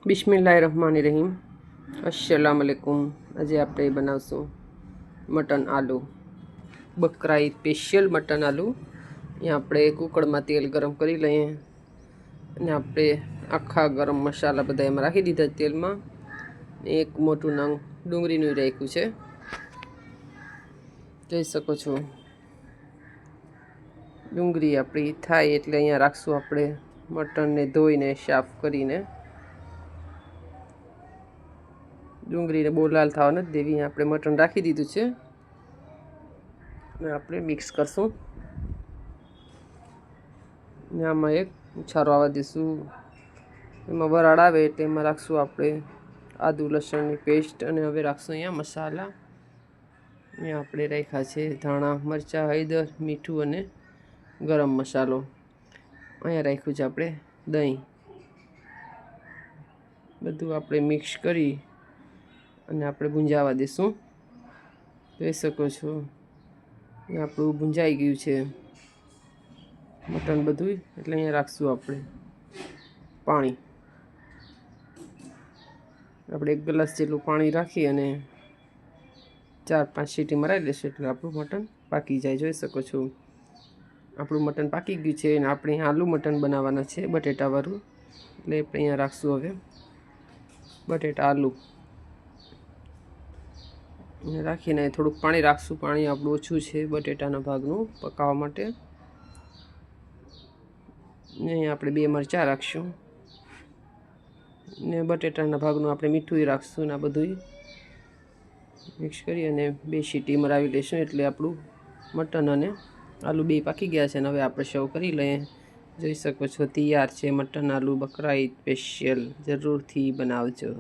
બિસ્મિલ્લાહિર્રહમાનિર્રહીમ. अस्सलामुअलैकुम. આજે આપણે બનાવશું મટન આલુ, બકરા ઈદ સ્પેશિયલ મટન આલુ. અહીંયા આપણે કુકરમાં તેલ ગરમ કરી લઈએ અને આપણે આખા ગરમ મસાલા બધા એમાં રાખી દીધા તેલમાં. એક મોટું નંગ ડુંગળીનું રાખ્યું છે, જોઈ શકો છો. ડુંગળી આપણી થાય એટલે અહીંયા રાખશું આપણે મટનને ધોઈને સાફ કરીને. ડુંગળીને બહુ લાલ થવા નથી દેવી. આપણે મટન રાખી દીધું છે ને આપણે મિક્સ કરશું ને આમાં એક ઉછારો આવવા દઈશું. એમાં વરાળ આવે એટલે એમાં રાખશું આપણે આદુ લસણની પેસ્ટ અને હવે રાખશું અહીંયા મસાલા. અહીંયા આપણે રાખ્યા છે ધાણા મરચાં હળદર મીઠું અને ગરમ મસાલો. અહીંયા રાખ્યું છે આપણે દહીં. બધું આપણે મિક્સ કરી અને આપણે ભૂંજાવા દઈશું. જોઈ શકો છો આપણું ભૂંજાઈ ગયું છે મટન બધું. એટલે અહીંયા રાખશું આપણે પાણી. આપણે 1 ગ્લાસ જેટલું પાણી રાખી અને 4-5 સીટી મરાવી લઈશું એટલે આપણું મટન પાકી જાય. જોઈ શકો છો આપણું મટન પાકી ગયું છે અને આપણે અહીંયા આલુ મટન બનાવવાના છે બટેટાવાળું. એટલે આપણે અહીંયા રાખશું હવે બટેટા આલુ રાખીને થોડુંક પાણી રાખશું. પાણી આપણું ઓછું છે બટેટાના ભાગનું પકાવવા માટે. અહીંયા આપણે 2 મરચાં રાખશું ને બટેટાના ભાગનું આપણે મીઠું રાખશું ને આ બધું મિક્સ કરી અને 2 સીટી મરાવી લઈશું એટલે આપણું મટન અને આલુ 2 પાકી ગયા છે. અને હવે આપણે સર્વ કરી લઈએ. જોઈ શકો છો તૈયાર છે મટન આલુ બકરા ઈદ સ્પેશિયલ. જરૂરથી બનાવજો.